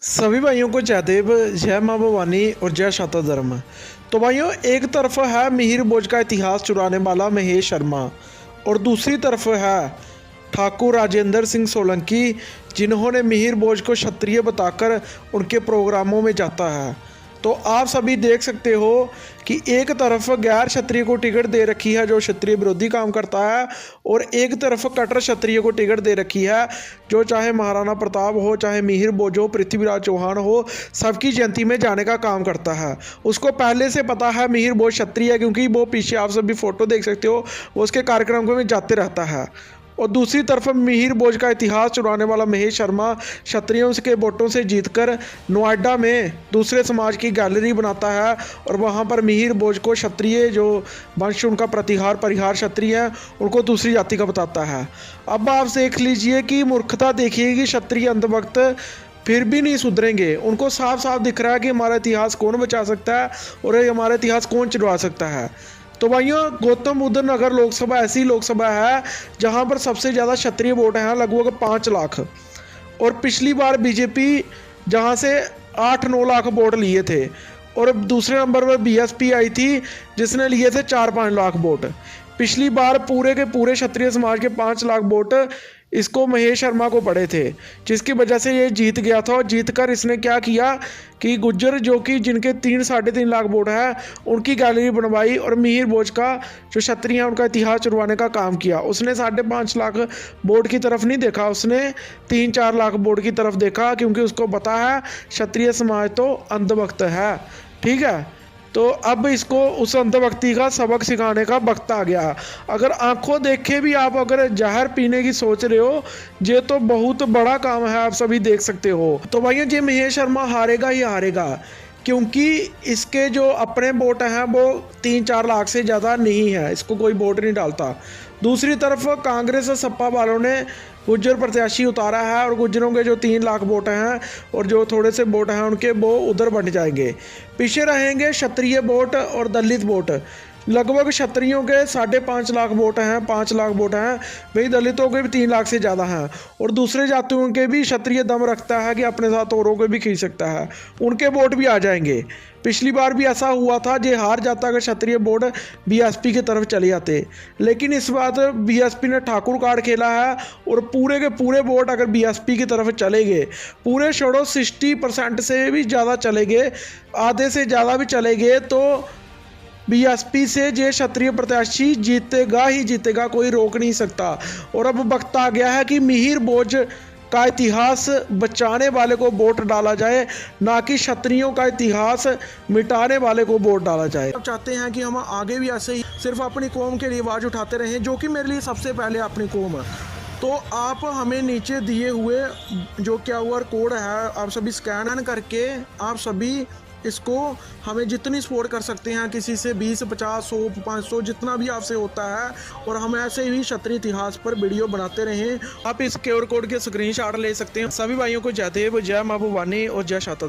सभी भाइयों को जय देव, जय माँ भवानी और जय शाता धर्म। तो भाइयों, एक तरफ है मिहिर भोज का इतिहास चुराने वाला महेश शर्मा और दूसरी तरफ है ठाकुर राजेंद्र सिंह सोलंकी, जिन्होंने मिहिर भोज को क्षत्रिय बताकर उनके प्रोग्रामों में जाता है। तो आप सभी देख सकते हो कि एक तरफ गैर क्षत्रिय को टिकट दे रखी है जो क्षत्रिय विरोधी काम करता है, और एक तरफ कट्टर क्षत्रिय को टिकट दे रखी है जो चाहे महाराणा प्रताप हो, चाहे मिहिर भोज हो, पृथ्वीराज चौहान हो, सबकी जयंती में जाने का काम करता है। उसको पहले से पता है मिहिर भोज क्षत्रिय है, क्योंकि वो पीछे आप सभी फोटो देख सकते हो, वो उसके कार्यक्रम में जाते रहता है। और दूसरी तरफ मिहिर भोज का इतिहास चुराने वाला महेश शर्मा क्षत्रियों के वोटों से जीतकर नोएडा में दूसरे समाज की गैलरी बनाता है, और वहां पर मिहिर भोज को क्षत्रिय जो वंश उनका प्रतिहार परिहार क्षत्रिय है उनको दूसरी जाति का बताता है। अब आप देख लीजिए कि मूर्खता देखिए कि क्षत्रिय अंधभक्त फिर भी नहीं सुधरेंगे। उनको साफ साफ दिख रहा है कि हमारा इतिहास कौन बचा सकता है और हमारा इतिहास कौन चुरा सकता है। तो भाइयों, गौतम बुद्ध नगर लोकसभा ऐसी लोकसभा है जहां पर सबसे ज़्यादा क्षत्रिय वोट हैं, लगभग 5 लाख। और पिछली बार बीजेपी जहां से 8-9 लाख वोट लिए थे, और दूसरे नंबर पर बीएसपी आई थी जिसने लिए थे 4-5 लाख वोट। पिछली बार पूरे के पूरे क्षत्रिय समाज के 5 लाख वोट इसको महेश शर्मा को पड़े थे, जिसकी वजह से ये जीत गया था। और जीत कर इसने क्या किया कि गुज्जर जो कि जिनके 3-3.5 लाख वोट है उनकी गैलरी बनवाई, और मिहिर भोज का जो क्षत्रिय है उनका इतिहास चुरवाने का काम किया। उसने 5.5 लाख वोट की तरफ नहीं देखा, उसने 3-4 लाख वोट की तरफ देखा, क्योंकि उसको पता है क्षत्रिय समाज तो अंधभक्त है। ठीक है, तो अब इसको उस अंधभक्ति का सबक सिखाने का वक्त आ गया। अगर आंखों देखे भी आप अगर जहर पीने की सोच रहे हो, ये तो बहुत बड़ा काम है, आप सभी देख सकते हो। तो भाइयों, ये महेश शर्मा हारेगा ही हारेगा, क्योंकि इसके जो अपने वोट हैं वो 3-4 लाख से ज़्यादा नहीं है, इसको कोई वोट नहीं डालता। दूसरी तरफ कांग्रेस और सपा वालों ने गुज्जर प्रत्याशी उतारा है, और गुज्जरों के जो 3 लाख वोट हैं और जो थोड़े से वोट हैं उनके वो उधर बढ़ जाएंगे। पीछे रहेंगे क्षत्रिय वोट और दलित वोट। लगभग क्षत्रियों के 5.5 लाख वोट हैं, 5 लाख वोट हैं, वही दलितों के भी 3 लाख से ज़्यादा हैं। और दूसरे जातियों के भी क्षत्रिय दम रखता है कि अपने साथ औरों को भी खींच सकता है, उनके वोट भी आ जाएंगे। पिछली बार भी ऐसा हुआ था, जे हार जाता अगर क्षत्रिय वोट बीएसपी की तरफ चले जाते, लेकिन इस बार बीएसपी ने ठाकुर कार्ड खेला है, और पूरे के पूरे वोट अगर बीएसपी की तरफ चले गए, पूरे छोड़ो 60% से भी ज़्यादा चले गए, आधे से ज़्यादा भी चले गए, तो बीएसपी से जे क्षत्रिय प्रत्याशी जीतेगा ही जीतेगा, कोई रोक नहीं सकता। और अब वक्त आ गया है कि मिहिर भोज का इतिहास बचाने वाले को वोट डाला जाए, ना कि क्षत्रियों का इतिहास मिटाने वाले को वोट डाला जाए। अब चाहते हैं कि हम आगे भी ऐसे ही सिर्फ अपनी कौम के लिए आवाज़ उठाते रहें, जो कि मेरे लिए सबसे पहले अपनी कौम है। तो आप हमें नीचे दिए हुए जो QR कोड है, आप सभी स्कैन करके आप सभी इसको हमें जितनी सपोर्ट कर सकते हैं, किसी से 20, 50, 100, 500 जितना भी आपसे होता है, और हम ऐसे ही क्षत्रिय इतिहास पर वीडियो बनाते रहें। आप इस QR कोड के स्क्रीनशॉट ले सकते हैं। सभी भाइयों को जय देव, जय माँ भवानी और जय शाता।